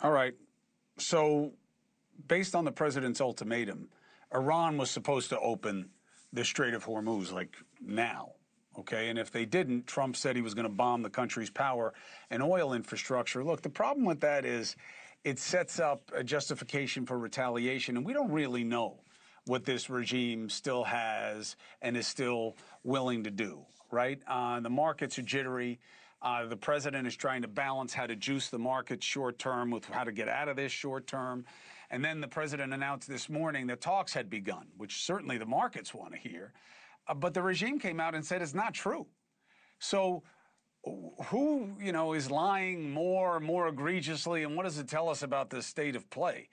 All right. So, based on the president's ultimatum, Iran was supposed to open the Strait of Hormuz like now. Okay. And if they didn't, Trump said he was going to bomb the country's power and oil infrastructure. Look, the problem with that is it sets up a justification for retaliation. And we don't really know what this regime still has and is still willing to do, right? The markets are jittery. The president is trying to balance how to juice the market short term with how to get out of this short term. And then the president announced this morning that talks had begun, which certainly the markets want to hear. But the regime came out and said it's not true. So who, is lying more egregiously, and what does it tell us about the state of play?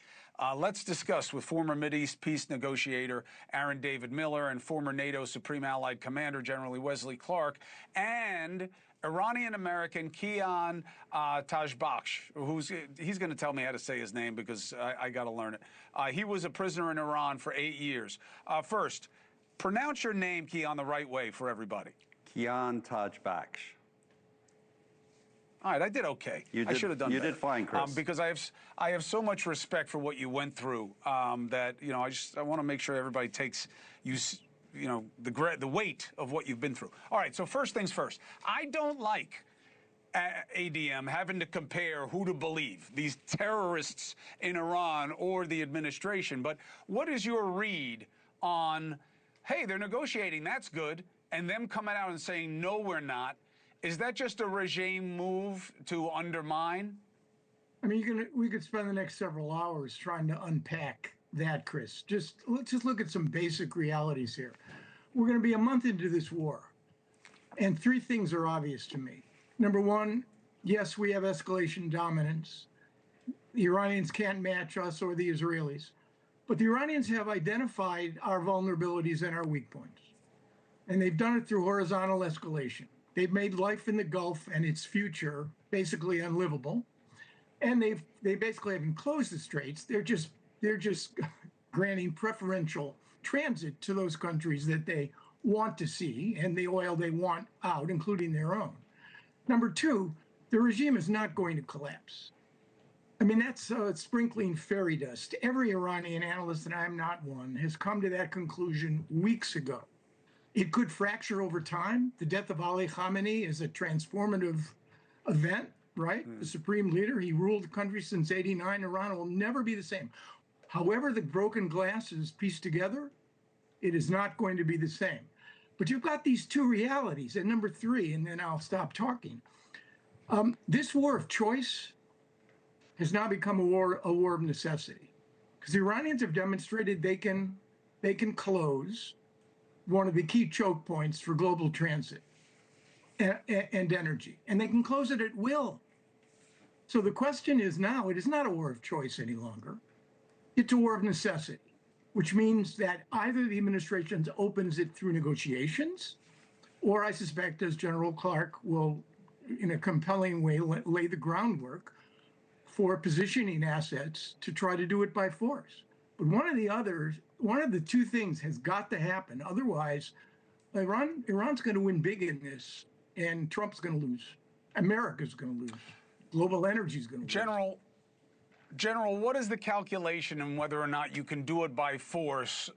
Let's discuss with former Mideast peace negotiator Aaron David Miller and former NATO Supreme Allied Commander General Wesley Clark and Iranian-American Kian Tajbakhsh, he's going to tell me how to say his name because I got to learn it. He was a prisoner in Iran for 8 years. First, pronounce your name, Kian, the right way for everybody. Kian Tajbakhsh. All right, I did okay. I should have done better. You did fine, Chris. Because I have so much respect for what you went through that I want to make sure everybody takes the weight of what you've been through. All right, so first things first. I don't like ADM having to compare who to believe, these terrorists in Iran or the administration. But what is your read on, hey, they're negotiating, that's good, and them coming out and saying, no, we're not? Is that just a regime move to undermine? I mean, we could spend the next several hours trying to unpack that, Chris. Let's just look at some basic realities here. We're going to be a month into this war, and three things are obvious to me. Number one, yes, we have escalation dominance. The Iranians can't match us or the Israelis, but the Iranians have identified our vulnerabilities and our weak points, and they've done it through horizontal escalation. They've made life in the Gulf and its future basically unlivable, and they basically haven't closed the straits. They're just granting preferential transit to those countries that they want to see and the oil they want out, including their own. Number two, the regime is not going to collapse. I mean, that's sprinkling fairy dust. Every Iranian analyst, and I'm not one, has come to that conclusion weeks ago. It could fracture over time. The death of Ali Khamenei is a transformative event, right? The supreme leader, he ruled the country since '89. Iran will never be the same. However, the broken glass is pieced together, it is not going to be the same. But you've got these two realities. And number three, and then I'll stop talking. This war of choice has now become a war of necessity, because the Iranians have demonstrated they can close one of the key choke points for global transit and energy, and they can close it at will. So the question is now, it is not a war of choice any longer. It's a war of necessity, which means that either the administration opens it through negotiations, or I suspect, as General Clark will, in a compelling way, lay the groundwork for positioning assets to try to do it by force. But one of the two things has got to happen. Otherwise, Iran's going to win big in this, and Trump's going to lose. America's going to lose. Global energy is going to lose. General, what is the calculation on whether or not you can do it by force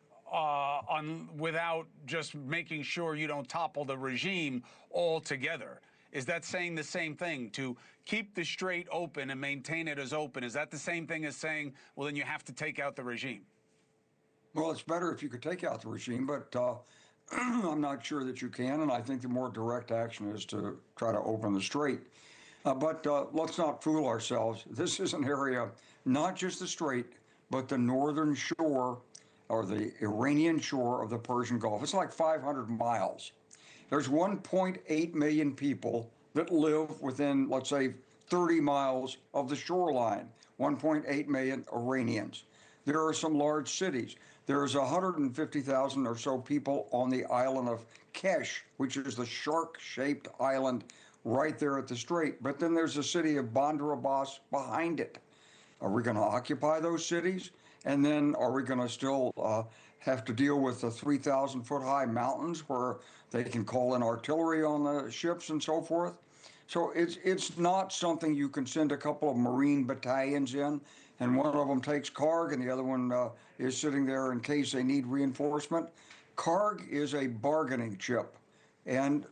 without just making sure you don't topple the regime altogether? Is that saying the same thing, to keep the strait open and maintain it as open? Is that the same thing as saying, well, then you have to take out the regime? Well, it's better if you could take out the regime, but I'm not sure that you can, and I think the more direct action is to try to open the strait. But let's not fool ourselves. This is an area, not just the strait, but the northern shore or the Iranian shore of the Persian Gulf. It's like 500 miles. There's 1.8 million people that live within, let's say, 30 miles of the shoreline, 1.8 million Iranians. There are some large cities. There's 150,000 or so people on the island of Kesh, which is the shark-shaped island right there at the strait. But then there's the city of Bandar Abbas behind it. Are we going to occupy those cities? And then are we going to still have to deal with the 3,000-foot high mountains where they can call in artillery on the ships and so forth? So it's not something you can send a couple of Marine battalions in, and one of them takes Karg, and the other one is sitting there in case they need reinforcement. Karg is a bargaining chip, and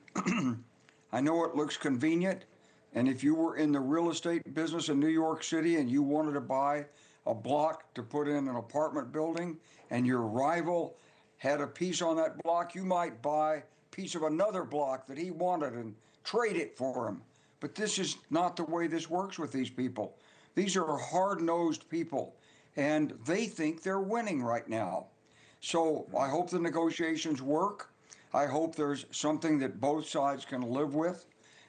I know it looks convenient. And if you were in the real estate business in New York City and you wanted to buy a block to put in an apartment building, and your rival had a piece on that block, you might buy a piece of another block that he wanted and trade it for him. But this is not the way this works with these people. These are hard-nosed people, and they think they're winning right now. So I hope the negotiations work. I hope there's something that both sides can live with.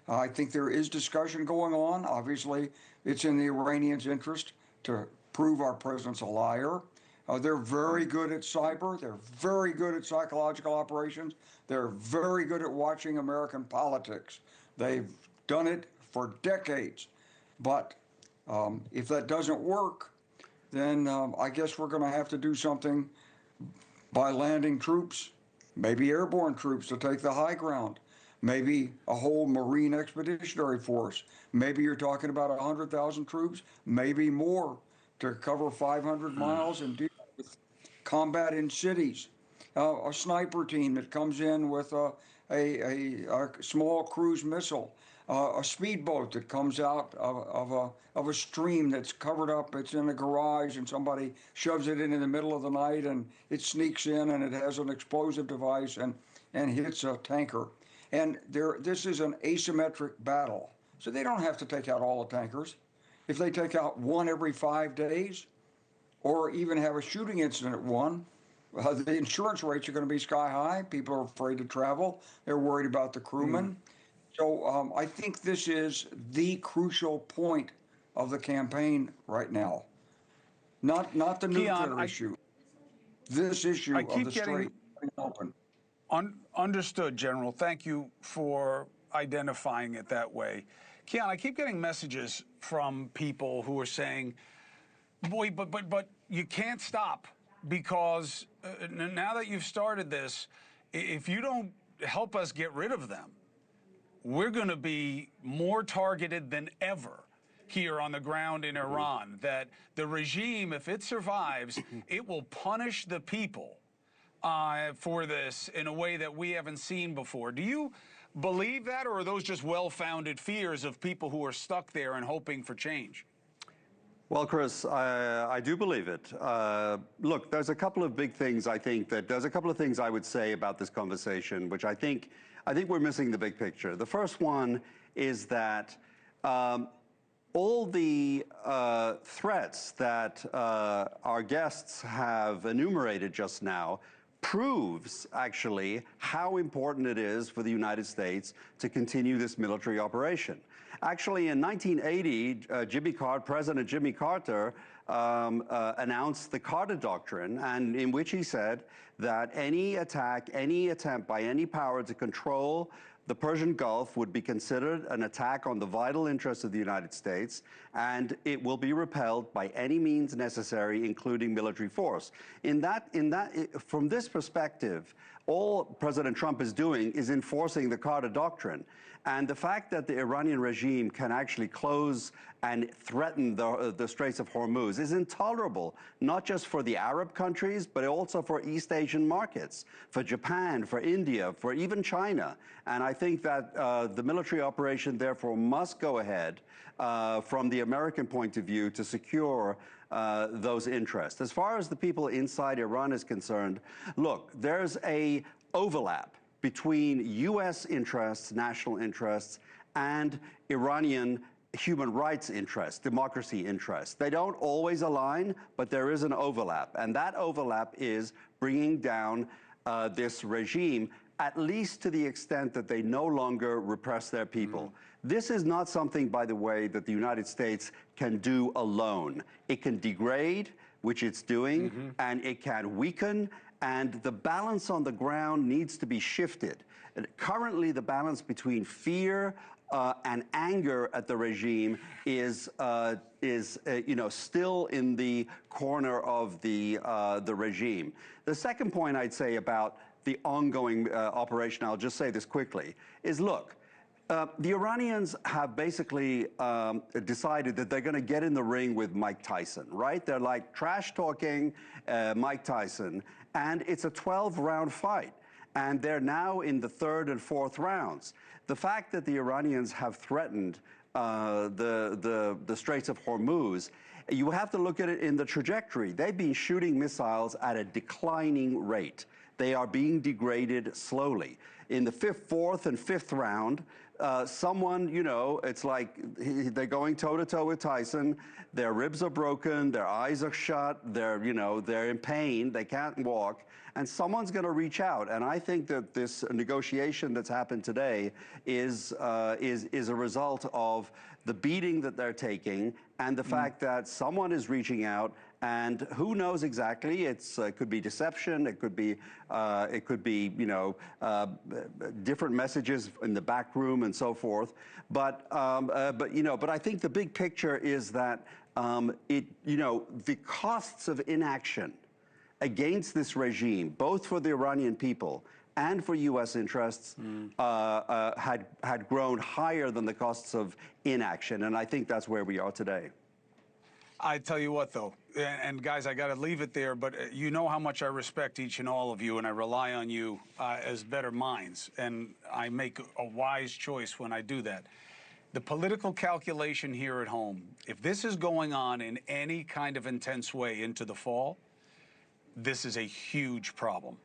I think there is discussion going on. Obviously, it's in the Iranians' interest to prove our president's a liar. They're very good at cyber. They're very good at psychological operations. They're very good at watching American politics. They've done it for decades. But if that doesn't work, then I guess we're going to have to do something by landing troops, maybe airborne troops to take the high ground, maybe a whole Marine expeditionary force. Maybe you're talking about 100,000 troops, maybe more, to cover 500 miles and deal with combat in cities. A sniper team that comes in with a small cruise missile, a speedboat that comes out of a stream that's covered up, it's in a garage, and somebody shoves it in the middle of the night, and it sneaks in, and it has an explosive device and hits a tanker. And this is an asymmetric battle. So they don't have to take out all the tankers. If they take out one every 5 days, or even have a shooting incident at one, the insurance rates are going to be sky high. People are afraid to travel. They're worried about the crewmen. So I think this is the crucial point of the campaign right now. Not the Kian, nuclear issue. This issue I of keep the getting Strait open. understood, General. Thank you for identifying it that way. Kian, I keep getting messages from people who are saying, boy, but you can't stop because now that you've started this, if you don't help us get rid of them, we're going to be more targeted than ever here on the ground in Iran. That the regime, if it survives, it will punish the people for this in a way that we haven't seen before. Do you believe that, or are those just well-founded fears of people who are stuck there and hoping for change? Well, Chris, I do believe it. Look, there's a couple of big things there's a couple of things I would say about this conversation, which I think we're missing the big picture. The first one is that all the threats that our guests have enumerated just now proves actually how important it is for the United States to continue this military operation. Actually, in 1980, President Jimmy Carter announced the Carter Doctrine, and in which he said that any attack, any attempt by any power to control the Persian Gulf would be considered an attack on the vital interests of the United States, and it will be repelled by any means necessary, including military force. From this perspective, all President Trump is doing is enforcing the Carter Doctrine. And the fact that the Iranian regime can actually close and threaten the Straits of Hormuz is intolerable, not just for the Arab countries, but also for East Asian markets, for Japan, for India, for even China. And I think that the military operation, therefore, must go ahead from the American point of view to secure those interests. As far as the people inside Iran is concerned, look, there's a overlap between U.S. interests, national interests, and Iranian human rights interests, democracy interests. They don't always align, but there is an overlap. And that overlap is bringing down this regime, at least to the extent that they no longer repress their people. This is not something, by the way, that the United States can do alone. It can degrade, which it's doing, and it can weaken, and the balance on the ground needs to be shifted. Currently, the balance between fear and anger at the regime is still in the corner of the regime. The second point I'd say about the ongoing operation, I'll just say this quickly, is look, The Iranians have basically decided that they're going to get in the ring with Mike Tyson, right? They're like trash-talking Mike Tyson, and it's a 12-round fight. And they're now in the third and fourth rounds. The fact that the Iranians have threatened the Straits of Hormuz, you have to look at it in the trajectory. They've been shooting missiles at a declining rate. They are being degraded slowly. In the fourth and fifth round, someone, you know, it's like they're going toe-to-toe with Tyson. Their ribs are broken. Their eyes are shut. They're, you know, they're in pain. They can't walk. And someone's going to reach out. And I think that this negotiation that's happened today is a result of the beating that they're taking and the fact that someone is reaching out. And who knows exactly? It could be deception. It could be you know, different messages in the back room and so forth. But you know, but I think the big picture is that you know, the costs of inaction against this regime, both for the Iranian people and for U.S. interests, had grown higher than the costs of inaction. And I think that's where we are today. I tell you what, though, and guys, I got to leave it there, but you know how much I respect each and all of you, and I rely on you as better minds, and I make a wise choice when I do that. The political calculation here at home, if this is going on in any kind of intense way into the fall, this is a huge problem.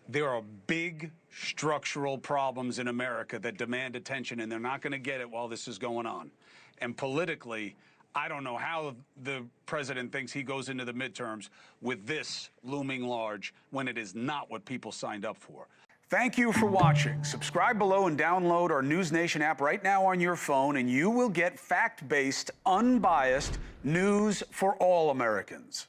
There are big structural problems in America that demand attention, and they're not going to get it while this is going on. And politically, I don't know how the president thinks he goes into the midterms with this looming large when it is not what people signed up for. Thank you for watching. Subscribe below and download our NewsNation app right now on your phone, and you will get fact-based, unbiased news for all Americans.